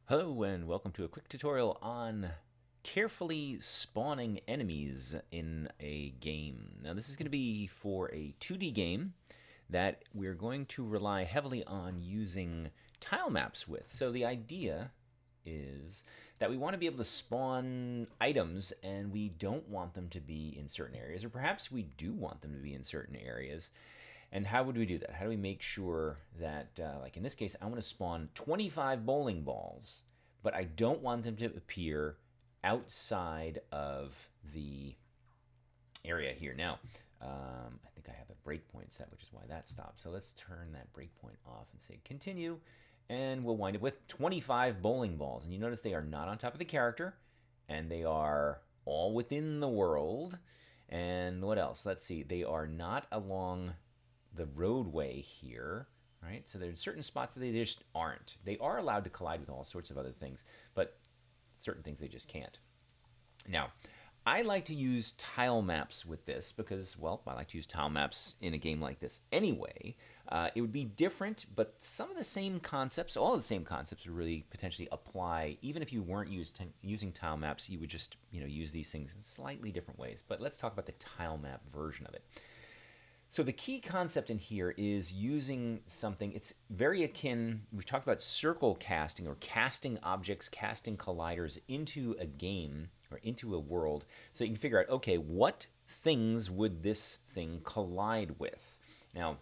Hello and welcome to a quick tutorial on carefully spawning enemies in a game. Now this is going to be for a 2D game that we're going to rely heavily on using tile maps with. So the idea is that we want to be able to spawn items and we don't want them to be in certain areas, or perhaps we do want them to be in certain areas. And how would we do that? How do we make sure that, like in this case, I want to spawn 25 bowling balls, but I don't want them to appear outside of the area here. Now, I think I have a breakpoint set, which is why that stopped. So let's turn that breakpoint off and say continue. And we'll wind up with 25 bowling balls. And you notice they are not on top of the character, and they are all within the world. And what else? Let's see. They are not along the roadway here, right? So there's certain spots that they just aren't. They are allowed to collide with all sorts of other things, but certain things they just can't. Now, I like to use tile maps with this because, well, I like to use tile maps in a game like this anyway. It would be different, but some of the same concepts, all of the same concepts would really potentially apply. Even if you weren't using tile maps, you would just use these things in slightly different ways. But let's talk about the tile map version of it. So the key concept in here is using something, it's very akin, we've talked about circle casting or casting objects, casting colliders into a game or into a world. So you can figure out, okay, what things would this thing collide with? Now,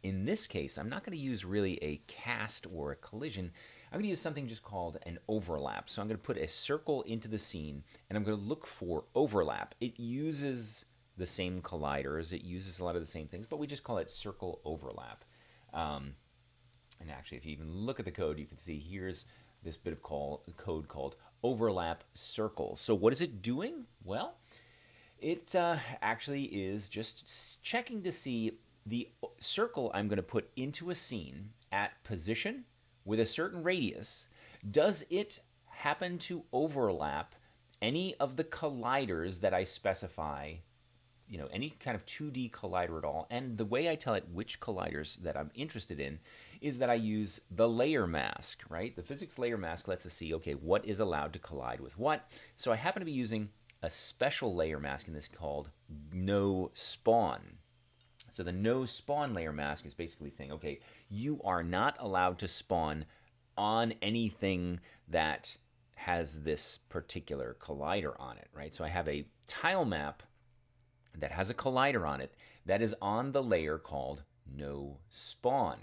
in this case, I'm not going to use really a cast or a collision. I'm going to use something just called an overlap. So I'm going to put a circle into the scene and I'm going to look for overlap. It uses the same colliders, it uses a lot of the same things, but we just call it circle overlap. And actually, if you even look at the code, you can see here's this bit of code called overlap circle. So what is it doing? Well, it actually is just checking to see the circle I'm going to put into a scene at position with a certain radius. Does it happen to overlap any of the colliders that I specify, any kind of 2D collider at all? And the way I tell it which colliders that I'm interested in is that I use the layer mask, right? The physics layer mask lets us see, okay, what is allowed to collide with what. So I happen to be using a special layer mask in this called no spawn. So the no spawn layer mask is basically saying, okay, you are not allowed to spawn on anything that has this particular collider on it, right? So I have a tile map that has a collider on it that is on the layer called no spawn.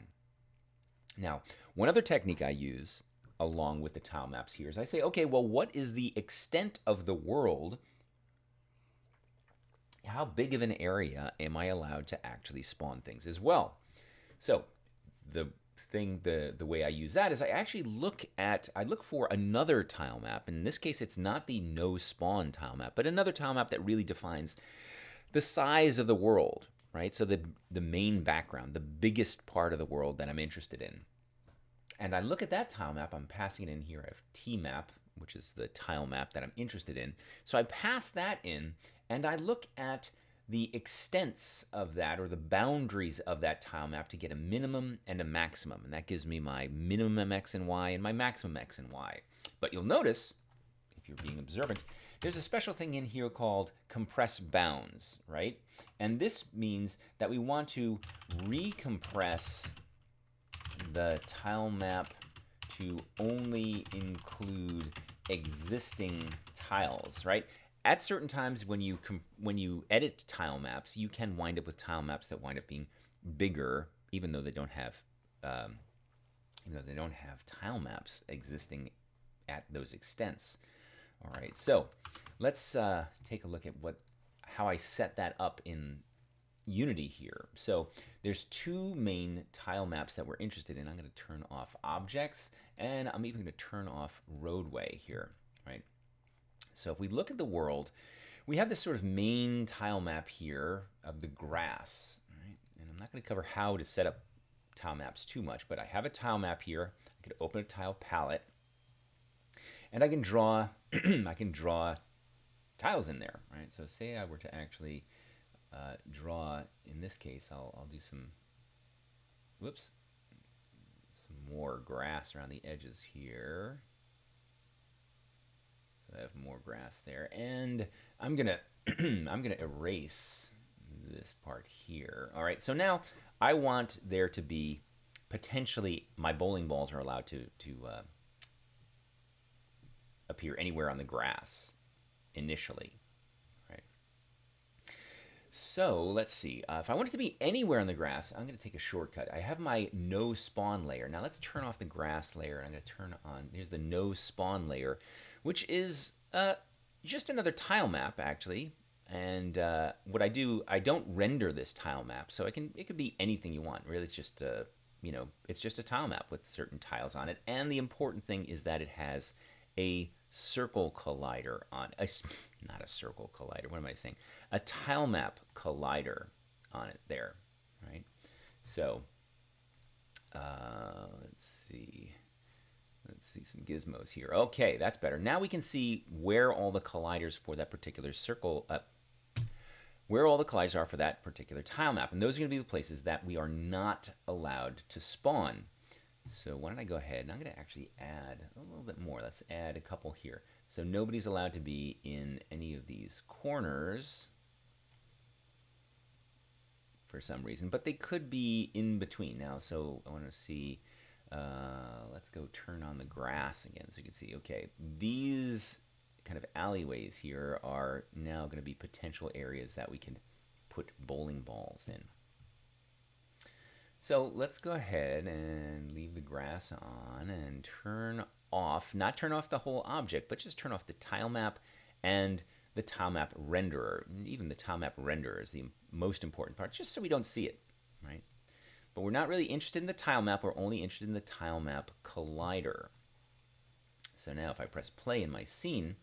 Now, one other technique I use along with the tile maps here is I say, okay, well, what is the extent of the world? How big of an area am I allowed to actually spawn things as well? So the way I use that is I actually look for another tile map. In this case, it's not the no spawn tile map, but another tile map that really defines the size of the world, right? So the main background, the biggest part of the world that I'm interested in. And I look at that tile map, I'm passing it in here. I have tmap, which is the tile map that I'm interested in. So I pass that in and I look at the extents of that, or the boundaries of that tile map, to get a minimum and a maximum. And that gives me my minimum x and y and my maximum x and y. But you'll notice, if you're being observant, there's a special thing in here called compress bounds, right? And this means that we want to recompress the tile map to only include existing tiles, right? At certain times when you edit tile maps, you can wind up with tile maps that wind up being bigger, even though they don't have tile maps existing at those extents. All right, so let's take a look at how I set that up in Unity here. So there's two main tile maps that we're interested in. I'm going to turn off objects, and I'm even going to turn off roadway here, right? So if we look at the world, we have this sort of main tile map here of the grass, right? And I'm not going to cover how to set up tile maps too much, but I have a tile map here. I can open a tile palette, and I can draw tiles in there, right? So say I were to actually draw, in this case, I'll do some more grass around the edges here. I have more grass there, and I'm gonna I'm gonna erase this part here. All right, so now I want there to be potentially my bowling balls are allowed to appear anywhere on the grass initially. Right. So let's see. If I want it to be anywhere on the grass, I'm going to take a shortcut. I have my no spawn layer. Now let's turn off the grass layer. I'm going to turn on, here's the no spawn layer, which is just another tile map actually. And what I do, I don't render this tile map, so it could be anything you want. Really, it's just it's just a tile map with certain tiles on it. And the important thing is that it has a circle collider on not a circle collider. What am I saying? A tile map collider on it there, right? So let's see. Let's see some gizmos here. Okay, that's better. Now we can see where all the colliders for that particular circle, where all the colliders are for that particular tile map. And those are going to be the places that we are not allowed to spawn. So why don't I go ahead, and I'm going to actually add a little bit more. Let's add a couple here. So nobody's allowed to be in any of these corners for some reason, but they could be in between now. So I want to see, let's go turn on the grass again so you can see, okay, these kind of alleyways here are now going to be potential areas that we can put bowling balls in. So let's go ahead and leave the grass on and turn off, not turn off the whole object, but just turn off the tile map and the tile map renderer. Even the tile map renderer is the most important part, just so we don't see it, right? But we're not really interested in the tile map, we're only interested in the tile map collider. So now if I press play in my scene,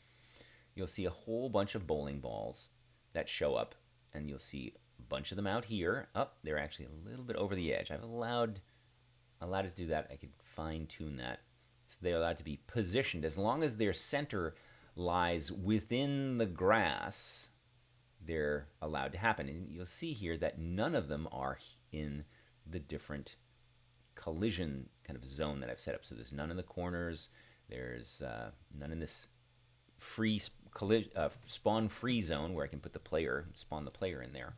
you'll see a whole bunch of bowling balls that show up, and you'll see a bunch of them out here. Oh, they're actually a little bit over the edge. I've allowed it to do that. I could fine tune that. So they're allowed to be positioned as long as their center lies within the grass. They're allowed to happen, and you'll see here that none of them are in the different collision kind of zone that I've set up. So there's none in the corners. There's none in this free spawn free zone where I can put spawn the player in there.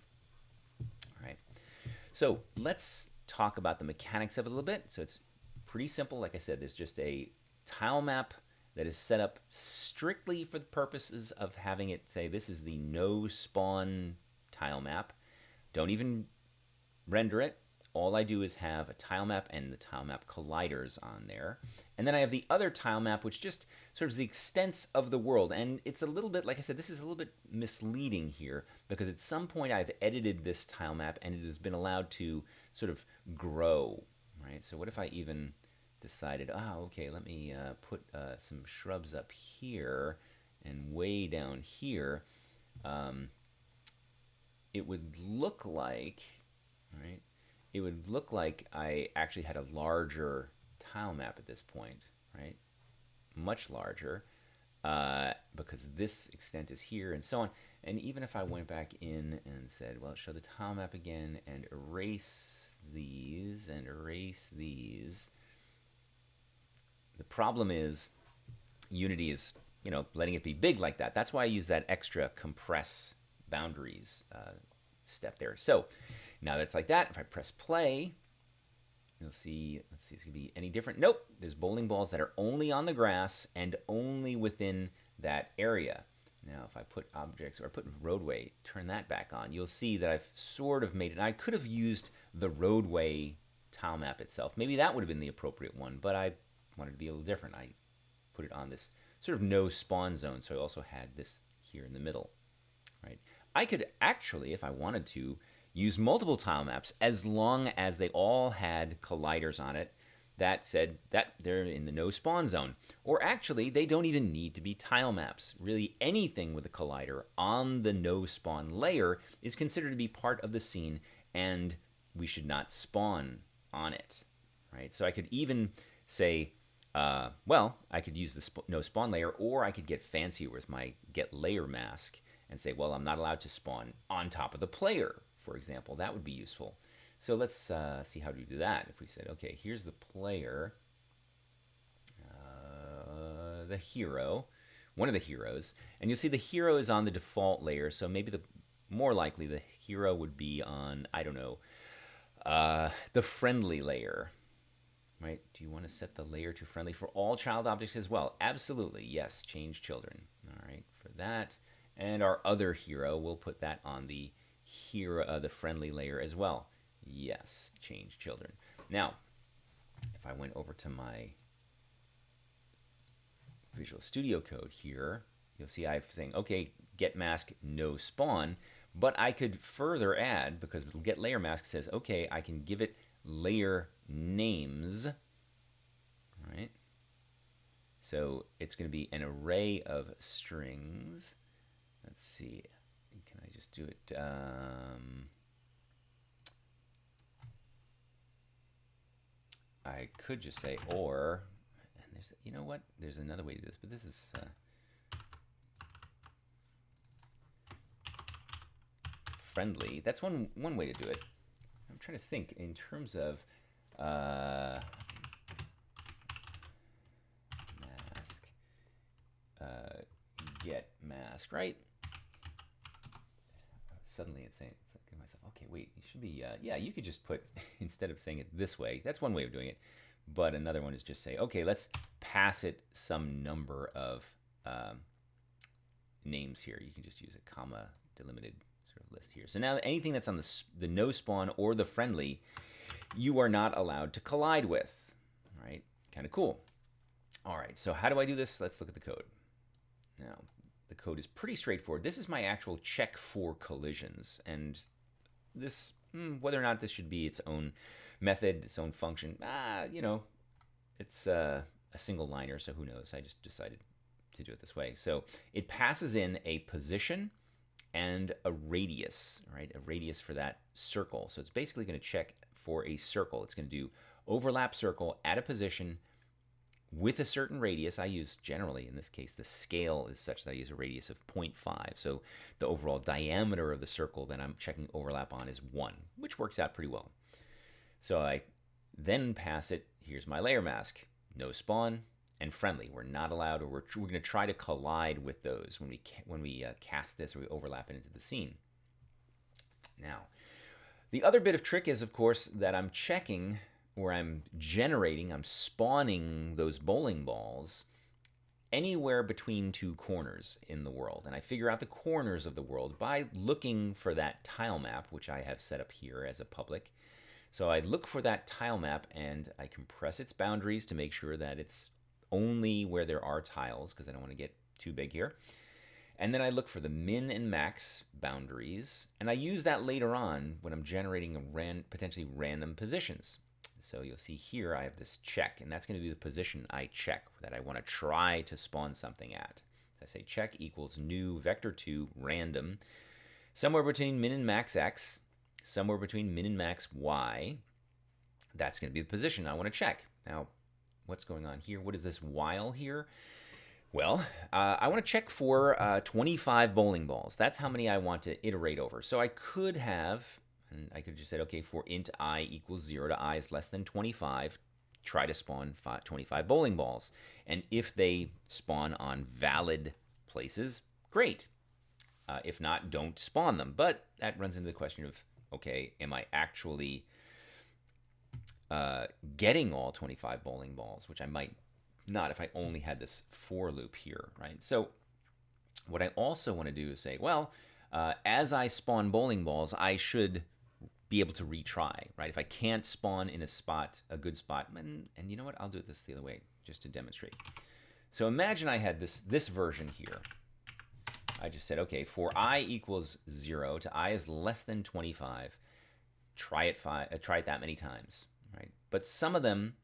All right. So let's talk about the mechanics of it a little bit. So it's pretty simple. Like I said, there's just a tile map that is set up strictly for the purposes of having it say this is the no spawn tile map. Don't even render it. All I do is have a tile map and the tile map colliders on there. And then I have the other tile map, which just sort of is the extents of the world. And it's a little bit, like I said, this is a little bit misleading here because at some point I've edited this tile map and it has been allowed to sort of grow, right? So what if I even decided, okay, let me put some shrubs up here and way down here. It would look like, right? It would look like I actually had a larger tile map at this point, right? Much larger, because this extent is here and so on. And even if I went back in and said, well, show the tile map again and erase these and erase these, the problem is Unity is, letting it be big like that. That's why I use that extra compress boundaries step there. So now that's like that. If I press play, you'll see, let's see, it's going to be any different. Nope, there's bowling balls that are only on the grass and only within that area. Now, if I put objects or I put roadway, turn that back on, you'll see that I've sort of made it. And I could have used the roadway tile map itself. Maybe that would have been the appropriate one, but I wanted to be a little different. I put it on this sort of no spawn zone, so I also had this here in the middle, right? I could actually, if I wanted to, use multiple tile maps as long as they all had colliders on it that said that they're in the no spawn zone. Or actually, they don't even need to be tile maps. Really, anything with a collider on the no spawn layer is considered to be part of the scene, and we should not spawn on it, right? So I could even say, well, I could use the no spawn layer, or I could get fancier with my get layer mask and say, well, I'm not allowed to spawn on top of the player, for example. That would be useful. So let's see how to do that. If we said, okay, here's the player, the hero. one of the heroes. And you'll see the hero is on the default layer, so maybe the more likely the hero would be on, I don't know, the friendly layer, right? Do you want to set the layer to friendly for all child objects as well? Absolutely, yes, change children. All right, for that. And our other hero, we'll put that on the hero, the friendly layer as well. Yes, change children. Now, if I went over to my Visual Studio Code here, you'll see I'm saying, okay, get mask, no spawn, but I could further add, because get layer mask says, okay, I can give it layer names, right? So it's going to be an array of strings. Let's see, can I just do it? I could just say or, and there's, you know what? There's another way to do this, but this is friendly. That's one way to do it. I'm trying to think in terms of mask. Get mask, right? Suddenly it's saying, thinking to myself, okay, wait, it should be, yeah, you could just put, instead of saying it this way, that's one way of doing it. But another one is just say, okay, let's pass it some number of names here. You can just use a comma delimited sort of list here. So now anything that's on the no spawn or the friendly, you are not allowed to collide with, right? Kind of cool. All right, so how do I do this? Let's look at the code. Now, the code is pretty straightforward. This is my actual check for collisions, and this, whether or not this should be its own method, its own function, you know, it's a single liner, so who knows? I just decided to do it this way. So it passes in a position and a radius, right? A radius for that circle. So it's basically going to check for a circle. It's going to do overlap circle at a position with a certain radius. I use generally, in this case, the scale is such that I use a radius of 0.5. So the overall diameter of the circle that I'm checking overlap on is 1, which works out pretty well. So I then pass it, here's my layer mask, no spawn, and friendly. We're not allowed, or we're going to try to collide with those when we cast this or we overlap it into the scene. Now, the other bit of trick is, of course, that I'm checking, or I'm spawning those bowling balls anywhere between two corners in the world. And I figure out the corners of the world by looking for that tile map, which I have set up here as a public. So I look for that tile map and I compress its boundaries to make sure that it's only where there are tiles, because I don't want to get too big here. And then I look for the min and max boundaries, and I use that later on when I'm generating potentially random positions. So you'll see here I have this check, and that's going to be the position I check that I want to try to spawn something at. So I say check equals new vector2 random, somewhere between min and max x, somewhere between min and max y. That's going to be the position I want to check. Now, what's going on here? What is this while here? Well, I want to check for 25 bowling balls. That's how many I want to iterate over. So I could have, and I could just say, okay, for int I equals 0 to I is less than 25, try to spawn 25 bowling balls. And if they spawn on valid places, great. If not, don't spawn them. But that runs into the question of, okay, am I actually getting all 25 bowling balls, which I might not if I only had this for loop here, right? So what I also want to do is say, well, as I spawn bowling balls, I should be able to retry, right? If I can't spawn in a spot, a good spot, and you know what? I'll do it the other way just to demonstrate. So imagine I had this version here. I just said, okay, for I equals 0 to I is less than 25, try it that many times, right? But some of them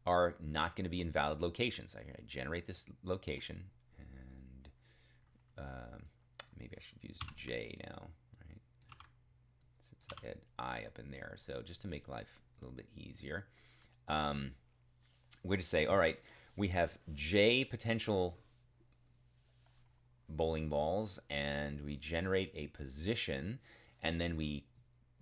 are not going to be in valid locations. I generate this location, and maybe I should use J now, right? Since I had I up in there. So just to make life a little bit easier, we're going to say, all right, we have J potential bowling balls, and we generate a position, and then we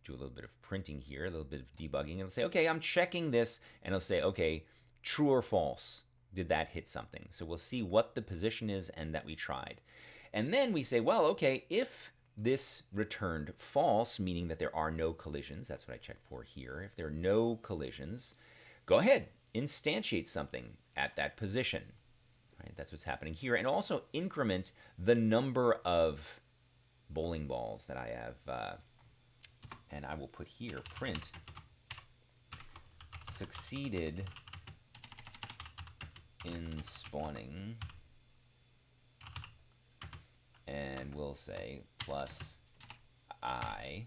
do a little bit of printing here, a little bit of debugging, and it'll say, okay, I'm checking this, and it'll say, okay, true or false, did that hit something? So we'll see what the position is and that we tried. And then we say, well, okay, if this returned false, meaning that there are no collisions, that's what I checked for here. If there are no collisions, go ahead, instantiate something at that position. Right? That's what's happening here. And also increment the number of bowling balls that I have. And I will put here, print succeeded in spawning, and we'll say plus I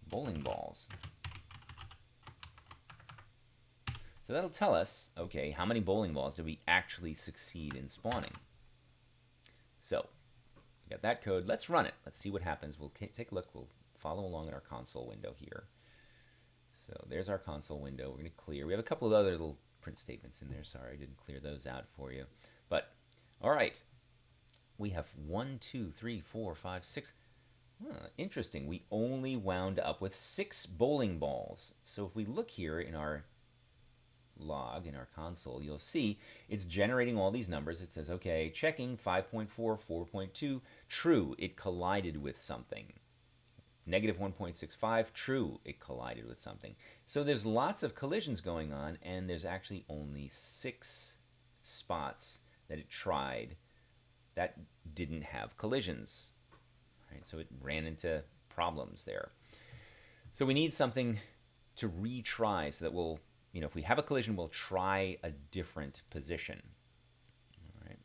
bowling balls. So that'll tell us, okay, how many bowling balls did we actually succeed in spawning? So we got that code. Let's run it. Let's see what happens. We'll take a look. We'll follow along in our console window here. So there's our console window. We're going to clear. We have a couple of other little print statements in there. Sorry, I didn't clear those out for you. But all right, we have 1, 2, 3, 4, 5, 6. Interesting. We only wound up with 6 bowling balls. So if we look here in our log in our console, you'll see it's generating all these numbers. It says, okay, checking 5.4, 4.2, true, it collided with something. Negative 1.65, true, it collided with something. So there's lots of collisions going on, and there's actually only 6 spots that it tried that didn't have collisions. Right? So it ran into problems there. So we need something to retry so that we'll, if we have a collision, we'll try a different position. All right.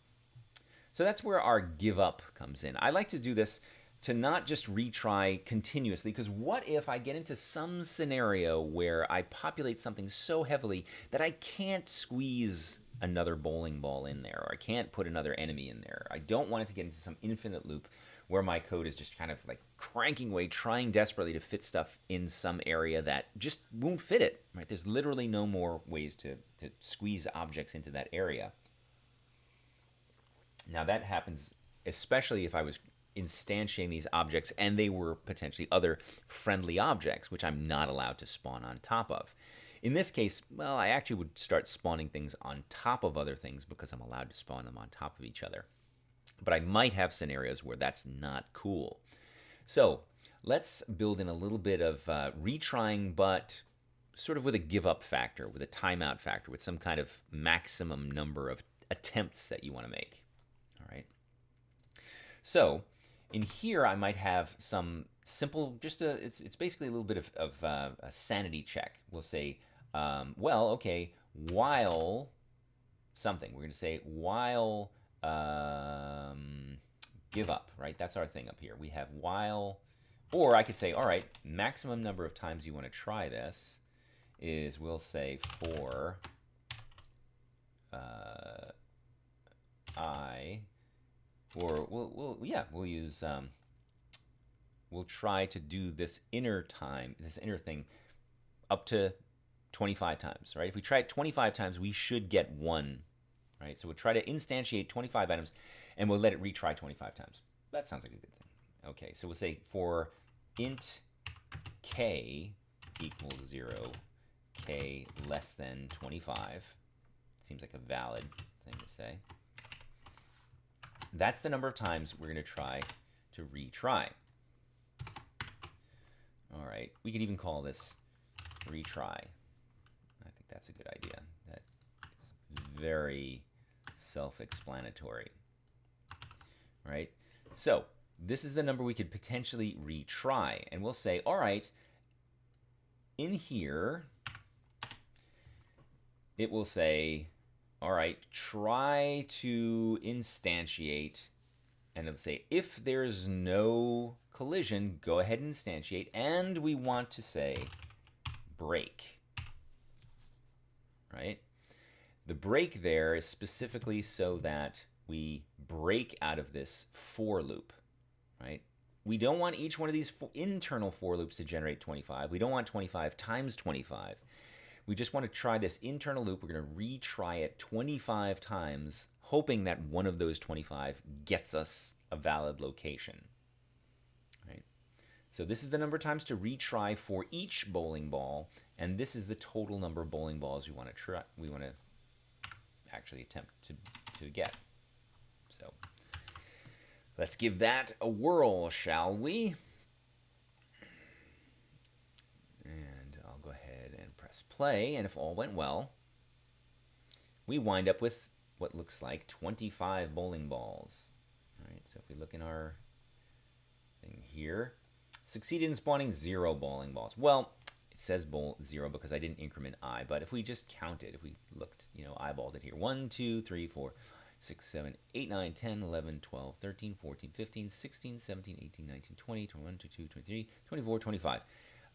So that's where our give up comes in. I like to do this to not just retry continuously, because what if I get into some scenario where I populate something so heavily that I can't squeeze another bowling ball in there, or I can't put another enemy in there. I don't want it to get into some infinite loop where my code is just kind of like cranking away, trying desperately to fit stuff in some area that just won't fit it. Right? There's literally no more ways to squeeze objects into that area. Now that happens especially if I was instantiating these objects and they were potentially other friendly objects, which I'm not allowed to spawn on top of. In this case, well, I actually would start spawning things on top of other things because I'm allowed to spawn them on top of each other. But I might have scenarios where that's not cool. So let's build in a little bit of retrying, but sort of with a give up factor, with a timeout factor, with some kind of maximum number of attempts that you want to make. All right. So in here, I might have some simple, it's basically a little bit of a sanity check. We'll say, well, okay, while something, we're going to say while give up, right? That's our thing up here. We have while, or I could say, all right, maximum number of times you want to try this is, we'll say for I, or we'll use, we'll try to do this inner thing up to 25 times, right? If we try it 25 times, we should get 1, right? So we'll try to instantiate 25 items, and we'll let it retry 25 times. That sounds like a good thing. Okay, so we'll say for int k equals 0, k less than 25. Seems like a valid thing to say. That's the number of times we're going to try to retry. All right, we could even call this retry. I think that's a good idea. That is very self-explanatory. Right? So this is the number we could potentially retry. And we'll say, all right, in here, it will say, all right, try to instantiate, and it'll say, if there's no collision, go ahead and instantiate, and we want to say break, right? The break there is specifically so that we break out of this for loop, right? We don't want each one of these internal for loops to generate 25. We don't want 25 times 25. We just want to try this internal loop. We're going to retry it 25 times, hoping that one of those 25 gets us a valid location, right? So this is the number of times to retry for each bowling ball, and this is the total number of bowling balls we want to try. We want to actually attempt to get. So let's give that a whirl, shall we? And I'll go ahead and press play, and if all went well, we wind up with what looks like 25 bowling balls. All right, so if we look in our thing here, succeeded in spawning 0 bowling balls. Well, it says 0 because I didn't increment I, but if we just counted, if we looked, eyeballed it here, 1, 2, 3, 4, 6, 7, 8, 9, 10, 11, 12, 13, 14, 15, 16, 17, 18, 19, 20, 21, 22, 23, 24, 25.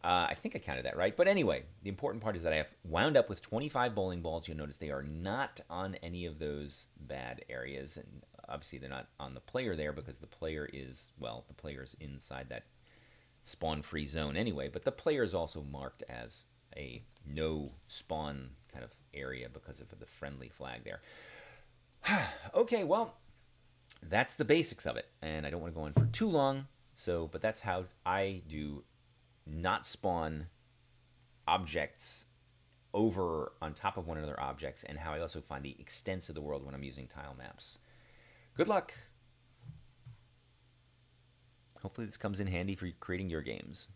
I think I counted that right. But anyway, the important part is that I have wound up with 25 bowling balls. You'll notice they are not on any of those bad areas. And obviously they're not on the player there because the player is, well, the player is inside that spawn-free zone anyway. But the player is also marked as a no spawn kind of area because of the friendly flag there. Okay, well, that's the basics of it. And I don't want to go on for too long. But that's how I do not spawn objects over on top of one another objects, and how I also find the extents of the world when I'm using tile maps. Good luck. Hopefully this comes in handy for creating your games.